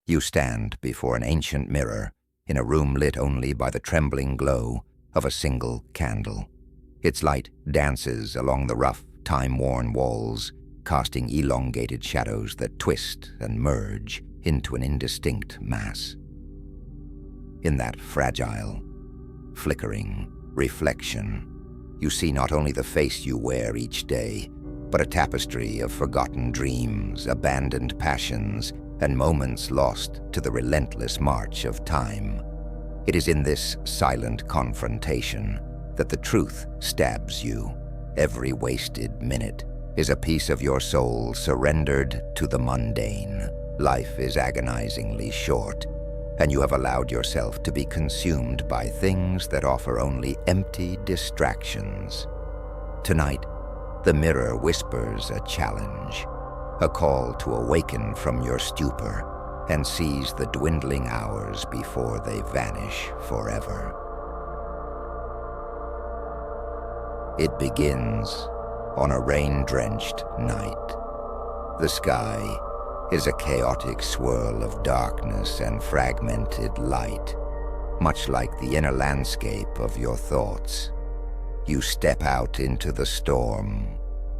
You stand before an ancient mirror in a room lit only by the trembling glow of a single candle. Its light dances along the rough, time-worn walls, casting elongated shadows that twist and merge into an indistinct mass. In that fragile, flickering reflection, you see not only the face you wear each day, but a tapestry of forgotten dreams, abandoned passions, and moments lost to the relentless march of time. It is in this silent confrontation that the truth stabs you. Every wasted minute is a piece of your soul surrendered to the mundane. Life is agonizingly short, and you have allowed yourself to be consumed by things that offer only empty distractions. Tonight, the mirror whispers a challenge, a call to awaken from your stupor and seize the dwindling hours before they vanish forever. It begins on a rain-drenched night. The sky is a chaotic swirl of darkness and fragmented light, much like the inner landscape of your thoughts. You step out into the storm,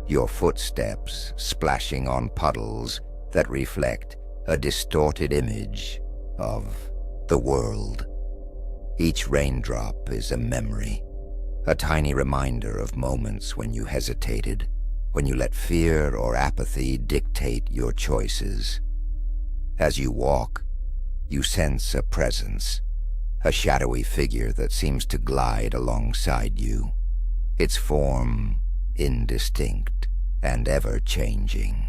your footsteps splashing on puddles that reflect a distorted image of the world. Each raindrop is a memory, a tiny reminder of moments when you hesitated, when you let fear or apathy dictate your choices. As you walk, you sense a presence, a shadowy figure that seems to glide alongside you, its form indistinct and ever-changing.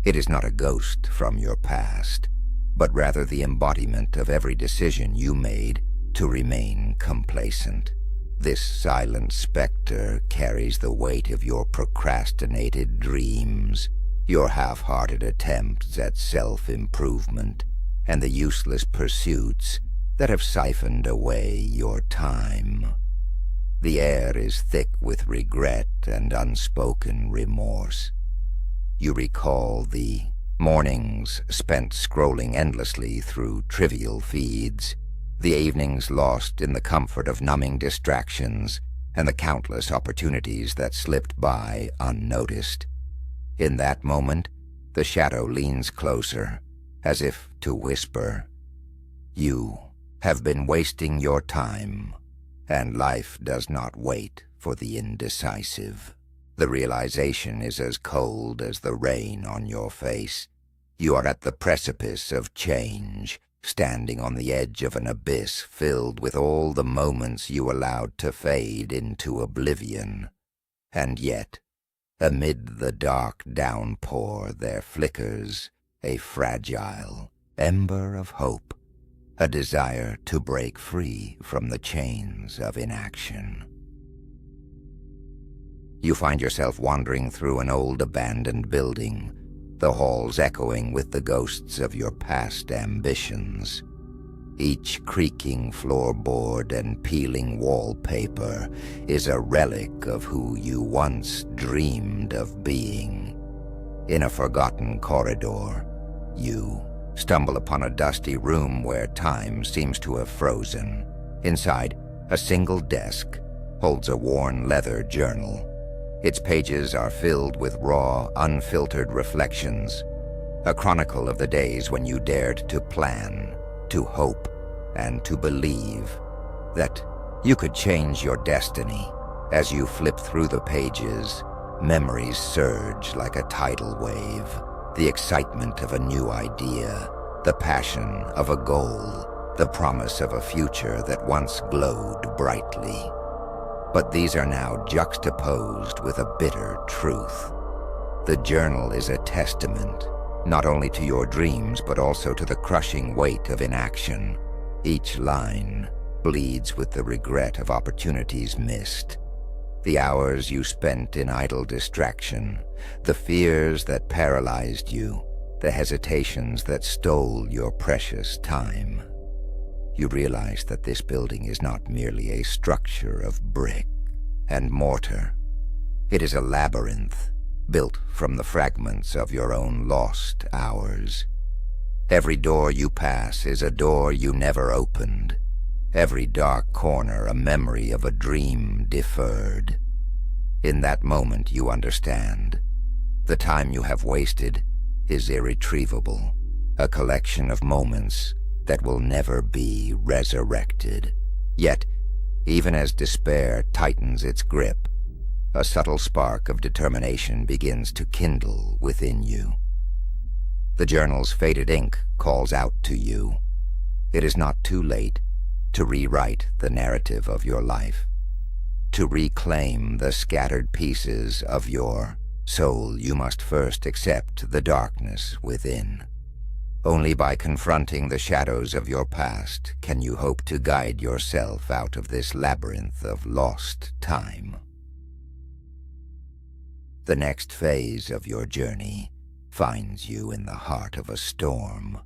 It is not a ghost from your past, but rather the embodiment of every decision you made to remain complacent. This silent specter carries the weight of your procrastinated dreams, your half-hearted attempts at self-improvement, and the useless pursuits that have siphoned away your time. The air is thick with regret and unspoken remorse. You recall the mornings spent scrolling endlessly through trivial feeds, the evenings lost in the comfort of numbing distractions, and the countless opportunities that slipped by unnoticed. In that moment, the shadow leans closer, as if to whisper, "You have been wasting your time, and life does not wait for the indecisive." The realization is as cold as the rain on your face. You are at the precipice of change, standing on the edge of an abyss filled with all the moments you allowed to fade into oblivion. And yet, amid the dark downpour, there flickers a fragile ember of hope, a desire to break free from the chains of inaction. You find yourself wandering through an old abandoned building, the halls echoing with the ghosts of your past ambitions. Each creaking floorboard and peeling wallpaper is a relic of who you once dreamed of being. In a forgotten corridor, you stumble upon a dusty room where time seems to have frozen. Inside, a single desk holds a worn leather journal. Its pages are filled with raw, unfiltered reflections, a chronicle of the days when you dared to plan, to hope, and to believe that you could change your destiny. As you flip through the pages, memories surge like a tidal wave, the excitement of a new idea, the passion of a goal, the promise of a future that once glowed brightly. But these are now juxtaposed with a bitter truth. The journal is a testament, not only to your dreams, but also to the crushing weight of inaction. Each line bleeds with the regret of opportunities missed, the hours you spent in idle distraction, the fears that paralyzed you, the hesitations that stole your precious time. You realize that this building is not merely a structure of brick and mortar. It is a labyrinth built from the fragments of your own lost hours. Every door you pass is a door you never opened. Every dark corner a memory of a dream deferred. In that moment you understand. The time you have wasted is irretrievable, a collection of moments that will never be resurrected. Yet, even as despair tightens its grip, a subtle spark of determination begins to kindle within you. The journal's faded ink calls out to you. It is not too late to rewrite the narrative of your life, to reclaim the scattered pieces of your soul. You must first accept the darkness within. Only by confronting the shadows of your past can you hope to guide yourself out of this labyrinth of lost time. The next phase of your journey finds you in the heart of a storm,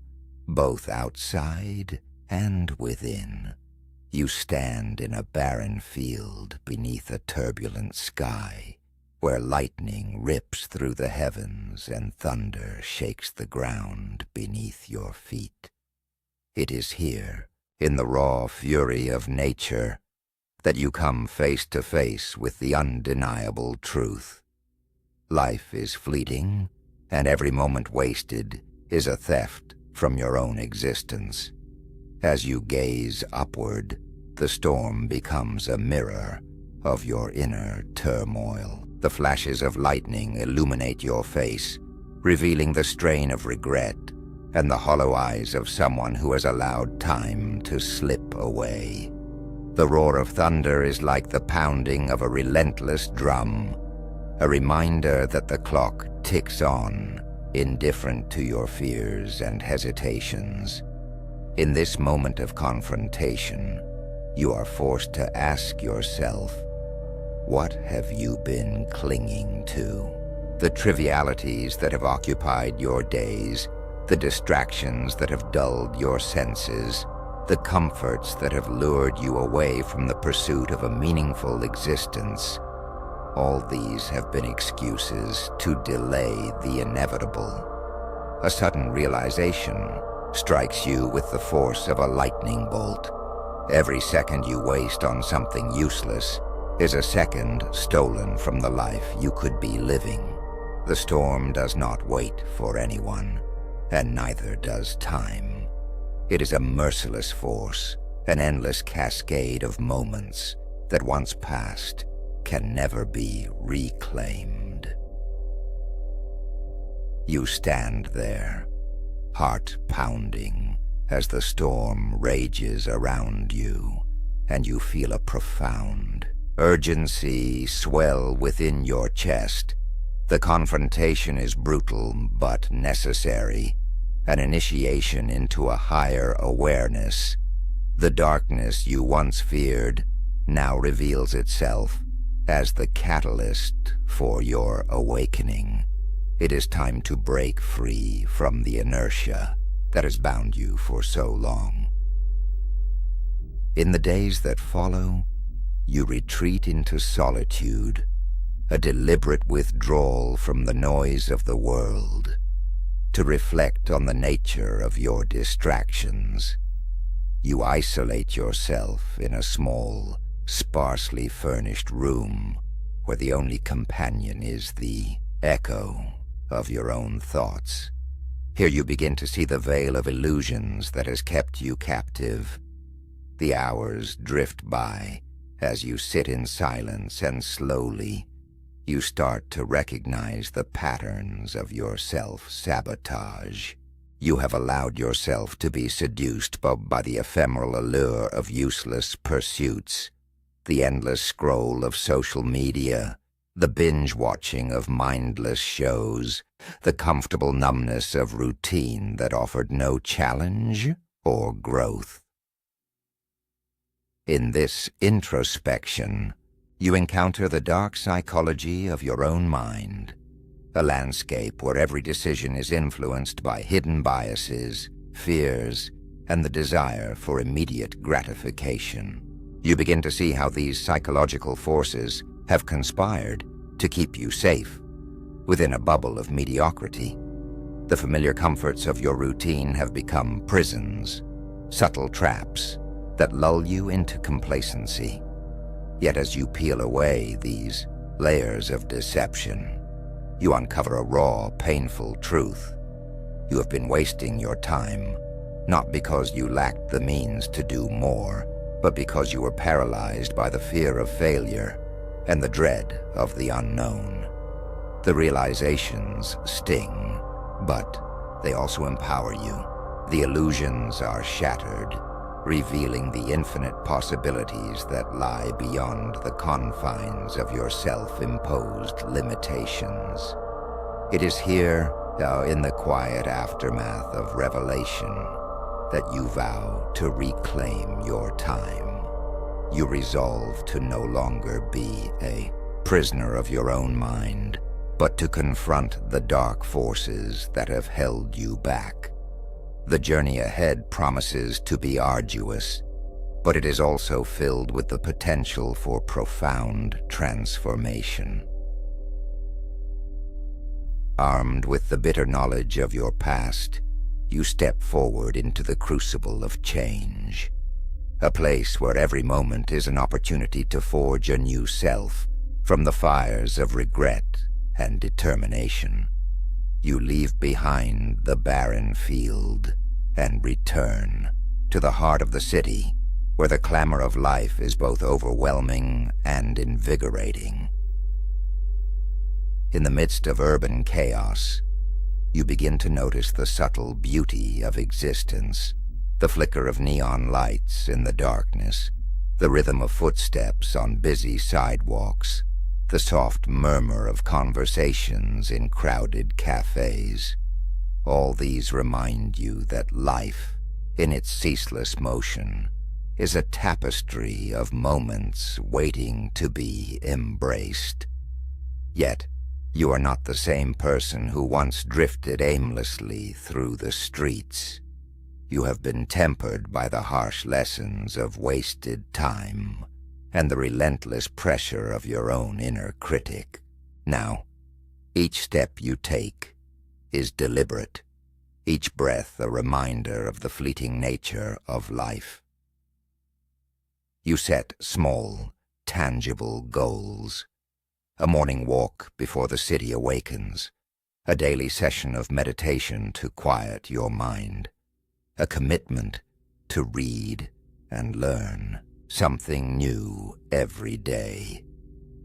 both outside and within. You stand in a barren field beneath a turbulent sky, where lightning rips through the heavens and thunder shakes the ground beneath your feet. It is here, in the raw fury of nature, that you come face to face with the undeniable truth. Life is fleeting, and every moment wasted is a theft from your own existence. As you gaze upward, the storm becomes a mirror of your inner turmoil. The flashes of lightning illuminate your face, revealing the strain of regret and the hollow eyes of someone who has allowed time to slip away. The roar of thunder is like the pounding of a relentless drum, a reminder that the clock ticks on, indifferent to your fears and hesitations. In this moment of confrontation, you are forced to ask yourself, what have you been clinging to? The trivialities that have occupied your days, the distractions that have dulled your senses, the comforts that have lured you away from the pursuit of a meaningful existence. All these have been excuses to delay the inevitable. A sudden realization strikes you with the force of a lightning bolt. Every second you waste on something useless is a second stolen from the life you could be living. The storm does not wait for anyone, and neither does time. It is a merciless force, an endless cascade of moments that once passed can never be reclaimed. You stand there, heart pounding, as the storm rages around you, and you feel a profound urgency swell within your chest. The confrontation is brutal but necessary, an initiation into a higher awareness. The darkness you once feared now reveals itself as the catalyst for your awakening. It is time to break free from the inertia that has bound you for so long. In the days that follow, you retreat into solitude, a deliberate withdrawal from the noise of the world, to reflect on the nature of your distractions. You isolate yourself in a small, sparsely furnished room where the only companion is the echo of your own thoughts. Here you begin to see the veil of illusions that has kept you captive. The hours drift by as you sit in silence, and slowly you start to recognize the patterns of your self-sabotage. You have allowed yourself to be seduced by the ephemeral allure of useless pursuits, the endless scroll of social media, the binge-watching of mindless shows, the comfortable numbness of routine that offered no challenge or growth. In this introspection, you encounter the dark psychology of your own mind, a landscape where every decision is influenced by hidden biases, fears, and the desire for immediate gratification. You begin to see how these psychological forces have conspired to keep you safe within a bubble of mediocrity. The familiar comforts of your routine have become prisons, subtle traps that lull you into complacency. Yet as you peel away these layers of deception, you uncover a raw, painful truth. You have been wasting your time, not because you lacked the means to do more, but because you were paralyzed by the fear of failure and the dread of the unknown. The realizations sting, but they also empower you. The illusions are shattered, revealing the infinite possibilities that lie beyond the confines of your self-imposed limitations. It is here, in the quiet aftermath of revelation, that you vow to reclaim your time. You resolve to no longer be a prisoner of your own mind, but to confront the dark forces that have held you back. The journey ahead promises to be arduous, but it is also filled with the potential for profound transformation. Armed with the bitter knowledge of your past, you step forward into the crucible of change, a place where every moment is an opportunity to forge a new self from the fires of regret and determination. You leave behind the barren field and return to the heart of the city, where the clamor of life is both overwhelming and invigorating. In the midst of urban chaos, you begin to notice the subtle beauty of existence, the flicker of neon lights in the darkness, the rhythm of footsteps on busy sidewalks, the soft murmur of conversations in crowded cafes. All these remind you that life, in its ceaseless motion, is a tapestry of moments waiting to be embraced. Yet, you are not the same person who once drifted aimlessly through the streets. You have been tempered by the harsh lessons of wasted time and the relentless pressure of your own inner critic. Now, each step you take is deliberate, each breath a reminder of the fleeting nature of life. You set small, tangible goals. A morning walk before the city awakens, a daily session of meditation to quiet your mind, a commitment to read and learn something new every day.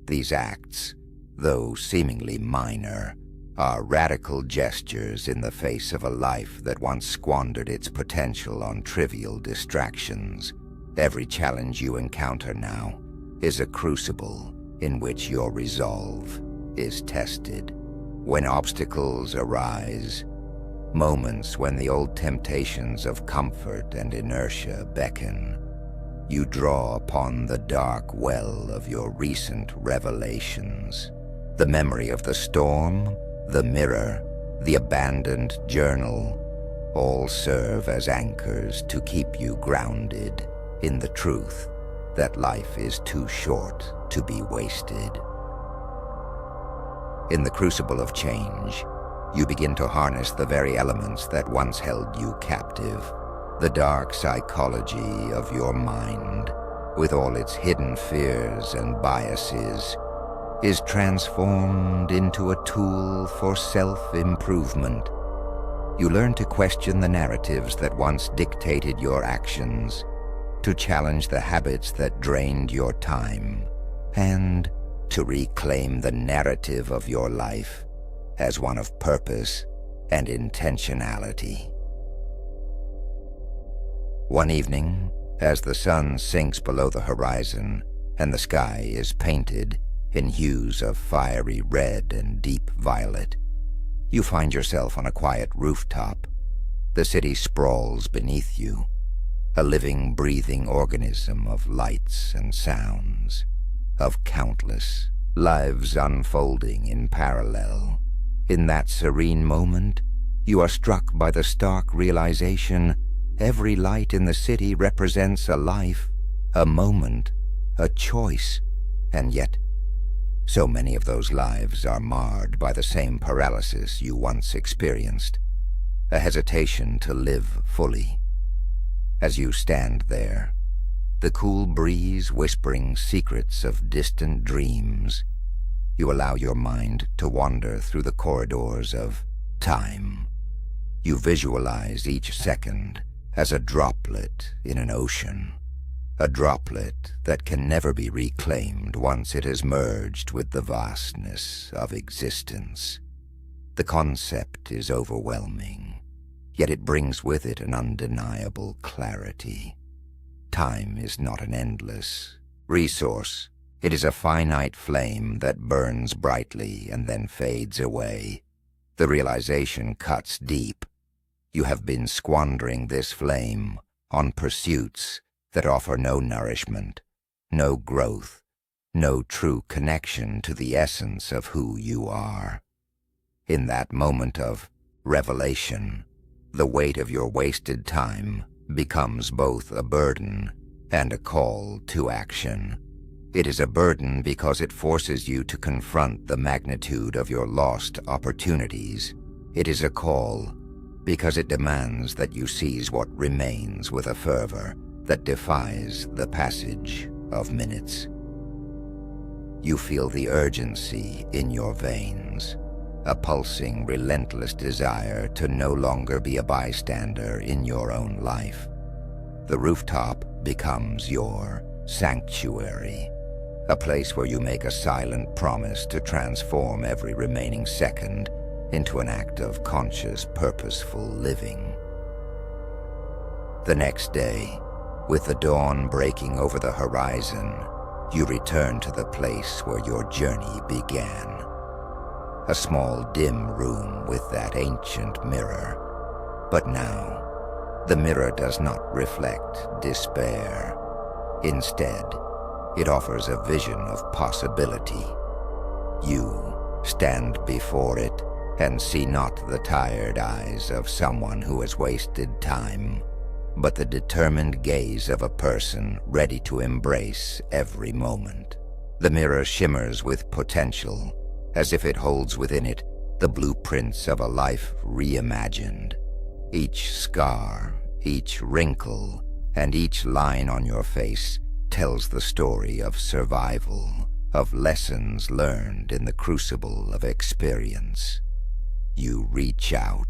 These acts, though seemingly minor, are radical gestures in the face of a life that once squandered its potential on trivial distractions. Every challenge you encounter now is a crucible in which your resolve is tested. When obstacles arise, moments when the old temptations of comfort and inertia beckon, you draw upon the dark well of your recent revelations. The memory of the storm, the mirror, the abandoned journal, all serve as anchors to keep you grounded in the truth that life is too short to be wasted. In the crucible of change, you begin to harness the very elements that once held you captive. The dark psychology of your mind, with all its hidden fears and biases, is transformed into a tool for self-improvement. You learn to question the narratives that once dictated your actions, to challenge the habits that drained your time, and to reclaim the narrative of your life as one of purpose and intentionality. One evening, as the sun sinks below the horizon and the sky is painted in hues of fiery red and deep violet, you find yourself on a quiet rooftop. The city sprawls beneath you, a living, breathing organism of lights and sounds, of countless lives unfolding in parallel. In that serene moment, you are struck by the stark realization every light in the city represents a life, a moment, a choice, and yet so many of those lives are marred by the same paralysis you once experienced. a hesitation to live fully. As you stand there, the cool breeze whispering secrets of distant dreams, you allow your mind to wander through the corridors of time. You visualize each second as a droplet in an ocean, a droplet that can never be reclaimed once it has merged with the vastness of existence. The concept is overwhelming, yet it brings with it an undeniable clarity. Time is not an endless resource. It is a finite flame that burns brightly and then fades away. The realization cuts deep. You have been squandering this flame on pursuits that offer no nourishment, no growth, no true connection to the essence of who you are. In that moment of revelation, the weight of your wasted time becomes both a burden and a call to action. It is a burden because it forces you to confront the magnitude of your lost opportunities. It is a call because it demands that you seize what remains with a fervor that defies the passage of minutes. You feel the urgency in your veins, a pulsing, relentless desire to no longer be a bystander in your own life. The rooftop becomes your sanctuary, a place where you make a silent promise to transform every remaining second into an act of conscious, purposeful living. The next day, with the dawn breaking over the horizon, you return to the place where your journey began. A small, dim room with that ancient mirror. But now, the mirror does not reflect despair. Instead, it offers a vision of possibility. You stand before it and see not the tired eyes of someone who has wasted time, but the determined gaze of a person ready to embrace every moment. The mirror shimmers with potential, as if it holds within it the blueprints of a life reimagined. Each scar, each wrinkle, and each line on your face tells the story of survival, of lessons learned in the crucible of experience. You reach out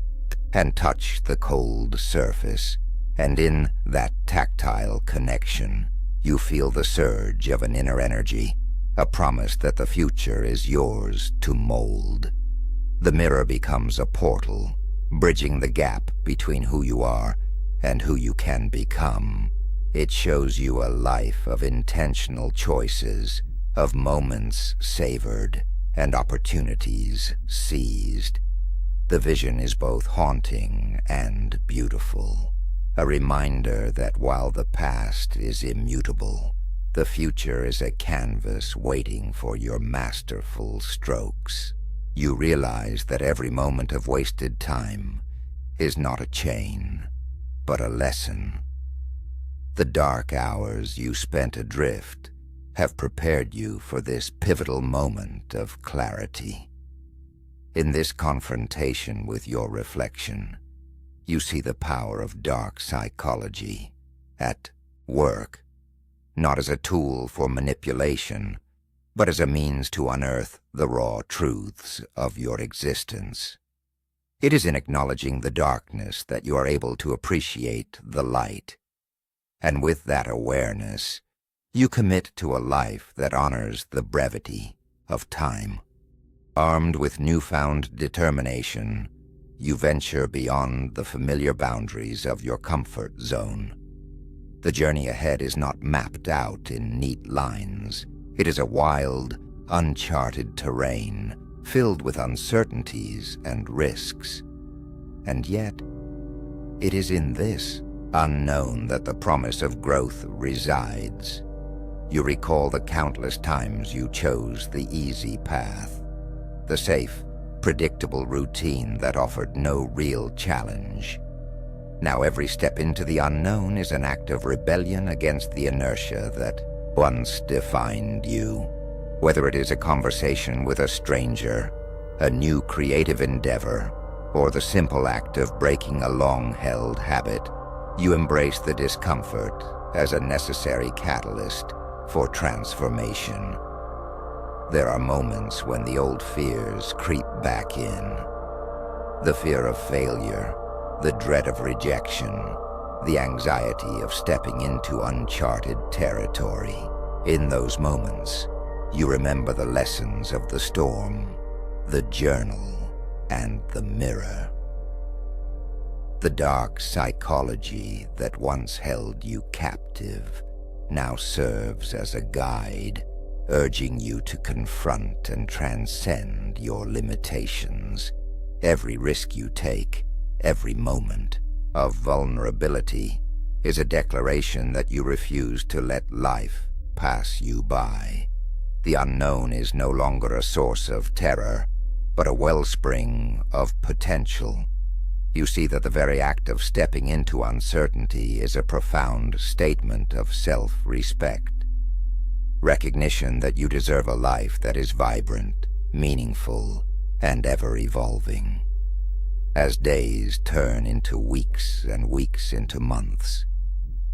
and touch the cold surface, and in that tactile connection, you feel the surge of an inner energy, a promise that the future is yours to mold. The mirror becomes a portal, bridging the gap between who you are and who you can become. It shows you a life of intentional choices, of moments savored and opportunities seized. The vision is both haunting and beautiful, a reminder that while the past is immutable, the future is a canvas waiting for your masterful strokes. You realize that every moment of wasted time is not a chain, but a lesson. The dark hours you spent adrift have prepared you for this pivotal moment of clarity. In this confrontation with your reflection, you see the power of dark psychology at work, not as a tool for manipulation, but as a means to unearth the raw truths of your existence. It is in acknowledging the darkness that you are able to appreciate the light, and with that awareness, you commit to a life that honors the brevity of time. Armed with newfound determination, you venture beyond the familiar boundaries of your comfort zone. The journey ahead is not mapped out in neat lines. It is a wild, uncharted terrain filled with uncertainties and risks. And yet, it is in this unknown that the promise of growth resides. You recall the countless times you chose the easy path, the safe, predictable routine that offered no real challenge. Now every step into the unknown is an act of rebellion against the inertia that once defined you. Whether it is a conversation with a stranger, a new creative endeavor, or the simple act of breaking a long-held habit, you embrace the discomfort as a necessary catalyst for transformation. There are moments when the old fears creep back in. The fear of failure, the dread of rejection, the anxiety of stepping into uncharted territory. In those moments, you remember the lessons of the storm, the journal, and the mirror. The dark psychology that once held you captive now serves as a guide, urging you to confront and transcend your limitations. Every risk you take, every moment of vulnerability, is a declaration that you refuse to let life pass you by. The unknown is no longer a source of terror, but a wellspring of potential. You see that the very act of stepping into uncertainty is a profound statement of self-respect. Recognition that you deserve a life that is vibrant, meaningful, and ever-evolving. As days turn into weeks and weeks into months,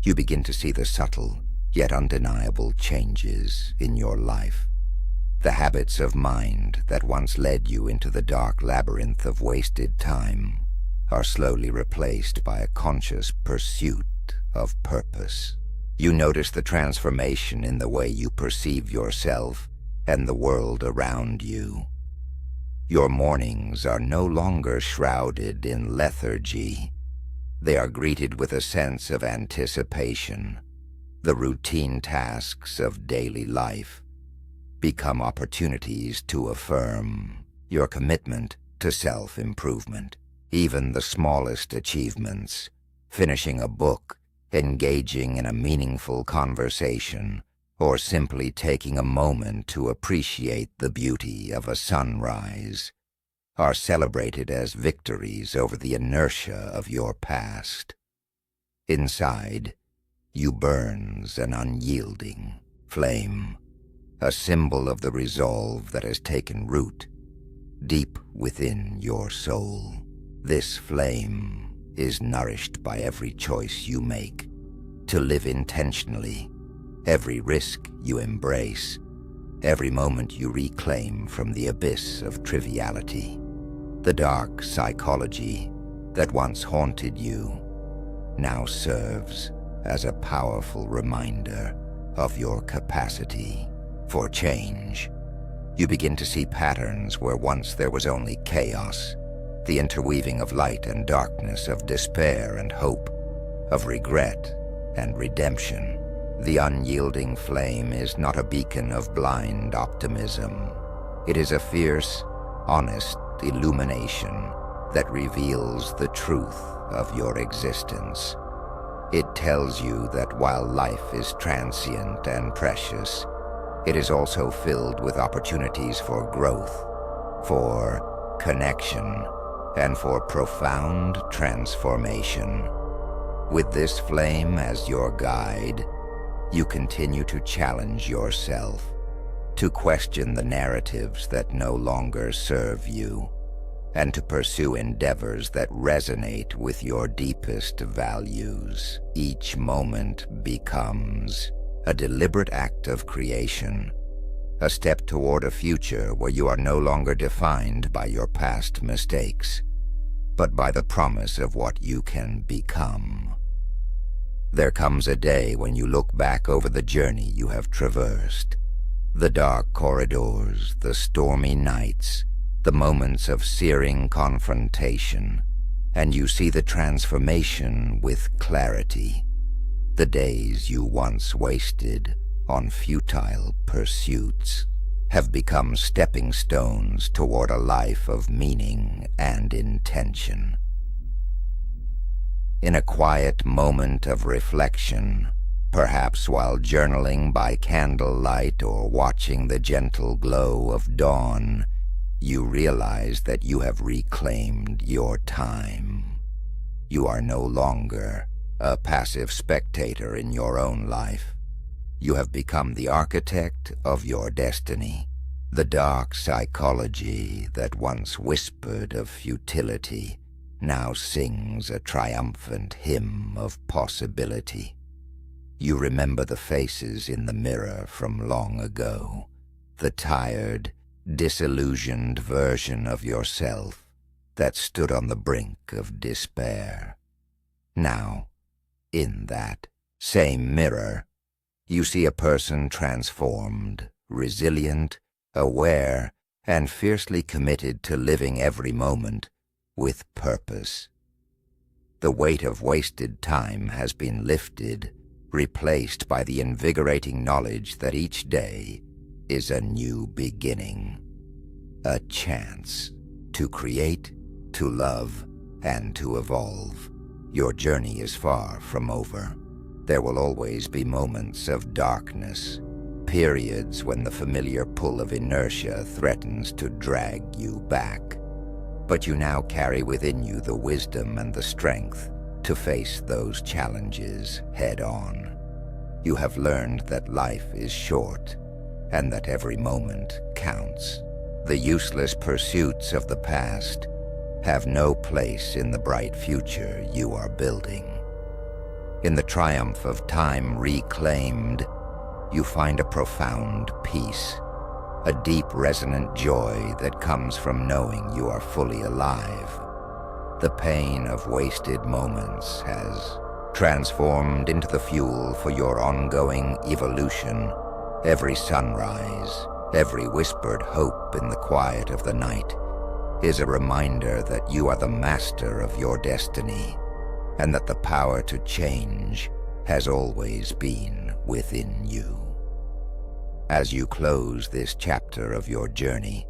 you begin to see the subtle yet undeniable changes in your life. The habits of mind that once led you into the dark labyrinth of wasted time are slowly replaced by a conscious pursuit of purpose. You notice the transformation in the way you perceive yourself and the world around you. Your mornings are no longer shrouded in lethargy. They are greeted with a sense of anticipation. The routine tasks of daily life become opportunities to affirm your commitment to self-improvement. Even the smallest achievements, finishing a book, engaging in a meaningful conversation, or simply taking a moment to appreciate the beauty of a sunrise, are celebrated as victories over the inertia of your past. Inside, you burns an unyielding flame, a symbol of the resolve that has taken root deep within your soul. This flame is nourished by every choice you make to live intentionally, every risk you embrace, every moment you reclaim from the abyss of triviality. The dark psychology that once haunted you now serves as a powerful reminder of your capacity for change. You begin to see patterns where once there was only chaos, the interweaving of light and darkness, of despair and hope, of regret and redemption. The unyielding flame is not a beacon of blind optimism. It is a fierce, honest illumination that reveals the truth of your existence. It tells you that while life is transient and precious, it is also filled with opportunities for growth, for connection, and for profound transformation. With this flame as your guide, you continue to challenge yourself, to question the narratives that no longer serve you, and to pursue endeavors that resonate with your deepest values. Each moment becomes a deliberate act of creation, a step toward a future where you are no longer defined by your past mistakes, but by the promise of what you can become. There comes a day when you look back over the journey you have traversed, the dark corridors, the stormy nights, the moments of searing confrontation, and you see the transformation with clarity. The days you once wasted on futile pursuits have become stepping stones toward a life of meaning and intention. In a quiet moment of reflection, perhaps while journaling by candlelight or watching the gentle glow of dawn, you realize that you have reclaimed your time. You are no longer a passive spectator in your own life. You have become the architect of your destiny, The dark psychology that once whispered of futility now sings a triumphant hymn of possibility. You remember the faces in the mirror from long ago, the tired, disillusioned version of yourself that stood on the brink of despair. Now, in that same mirror, you see a person transformed, resilient, aware, and fiercely committed to living every moment with purpose. The weight of wasted time has been lifted, replaced by the invigorating knowledge that each day is a new beginning, a chance to create, to love, and to evolve. Your journey is far from over. There will always be moments of darkness, periods when the familiar pull of inertia threatens to drag you back. But you now carry within you the wisdom and the strength to face those challenges head on. You have learned that life is short and that every moment counts. The useless pursuits of the past have no place in the bright future you are building. In the triumph of time reclaimed, you find a profound peace, a deep resonant joy that comes from knowing you are fully alive. The pain of wasted moments has transformed into the fuel for your ongoing evolution. Every sunrise, every whispered hope in the quiet of the night is a reminder that you are the master of your destiny and that the power to change has always been within you. As you close this chapter of your journey,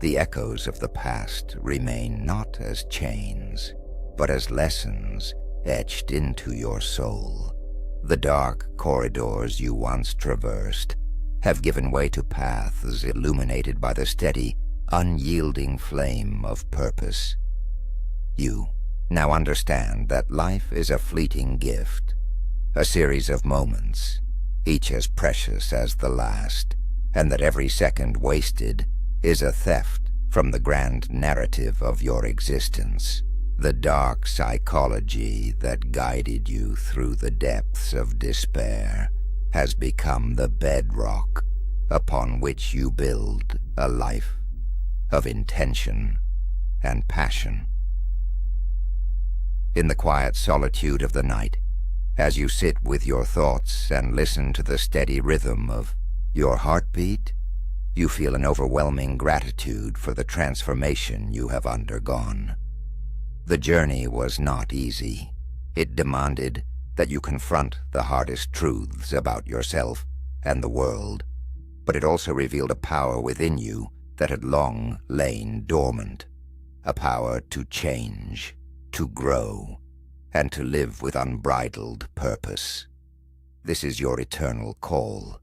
the echoes of the past remain not as chains, but as lessons etched into your soul. The dark corridors you once traversed have given way to paths illuminated by the steady, unyielding flame of purpose. You now understand that life is a fleeting gift, a series of moments, each as precious as the last, and that every second wasted is a theft from the grand narrative of your existence. The dark psychology that guided you through the depths of despair has become the bedrock upon which you build a life of intention and passion. In the quiet solitude of the night, as you sit with your thoughts and listen to the steady rhythm of your heartbeat, you feel an overwhelming gratitude for the transformation you have undergone. The journey was not easy. It demanded that you confront the hardest truths about yourself and the world, but it also revealed a power within you that had long lain dormant, a power to change, to grow, and to live with unbridled purpose. This is your eternal call,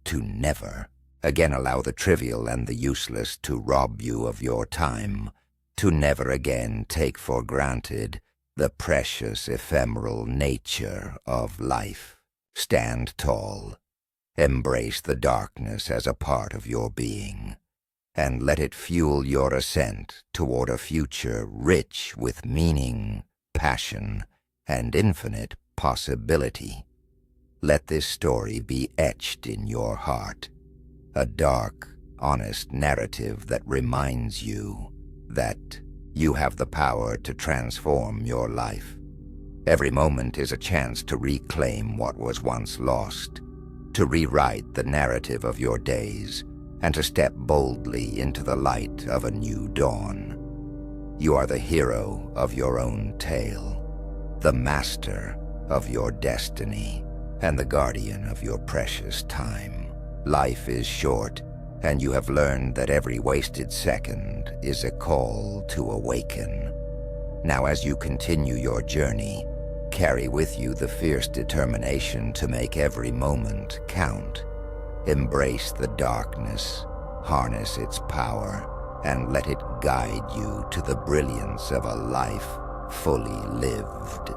to never again allow the trivial and the useless to rob you of your time, to never again take for granted the precious ephemeral nature of life. Stand tall, embrace the darkness as a part of your being, and let it fuel your ascent toward a future rich with meaning, passion, and infinite possibility. Let this story be etched in your heart, a dark, honest narrative that reminds you that you have the power to transform your life. Every moment is a chance to reclaim what was once lost, to rewrite the narrative of your days, and to step boldly into the light of a new dawn. You are the hero of your own tale, the master of your destiny, and the guardian of your precious time. Life is short, and you have learned that every wasted second is a call to awaken. Now, as you continue your journey, carry with you the fierce determination to make every moment count. Embrace the darkness, harness its power, and let it guide you to the brilliance of a life fully lived.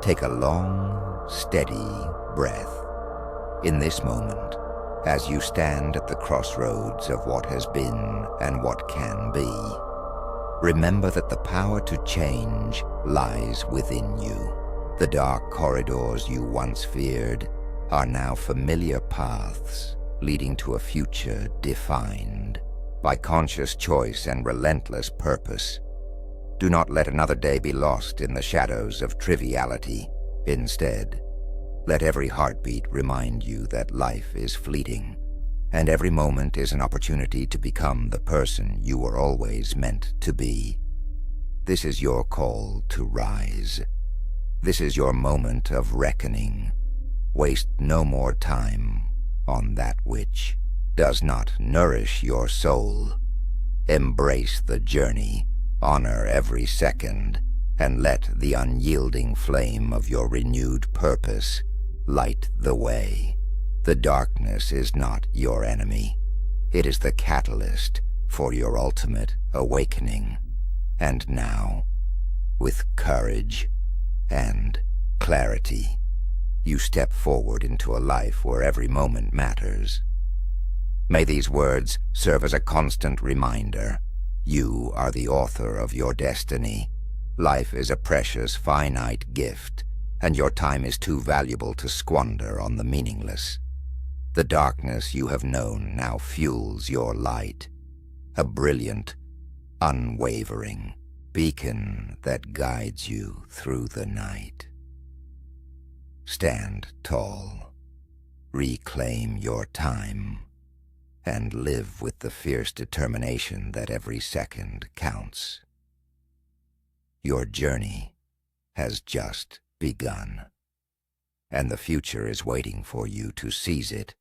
Take a long, steady breath. In this moment, As you stand at the crossroads of what has been and what can be, remember that the power to change lies within you. The dark corridors you once feared are now familiar paths leading to a future defined by conscious choice and relentless purpose. Do not let another day be lost in the shadows of triviality. Instead, let every heartbeat remind you that life is fleeting, and every moment is an opportunity to become the person you were always meant to be. This is your call to rise. This is your moment of reckoning. Waste no more time on that which does not nourish your soul. Embrace the journey, honor every second, and let the unyielding flame of your renewed purpose light the way. The darkness is not your enemy. It is the catalyst for your ultimate awakening. And now, with courage and clarity, you step forward into a life where every moment matters. May these words serve as a constant reminder. You are the author of your destiny. Life is a precious, finite gift, and your time is too valuable to squander on the meaningless. The darkness you have known now fuels your light, a brilliant, unwavering beacon that guides you through the night. Stand tall, reclaim your time, and live with the fierce determination that every second counts. Your journey has just begun, and the future is waiting for you to seize it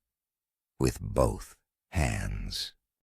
with both hands.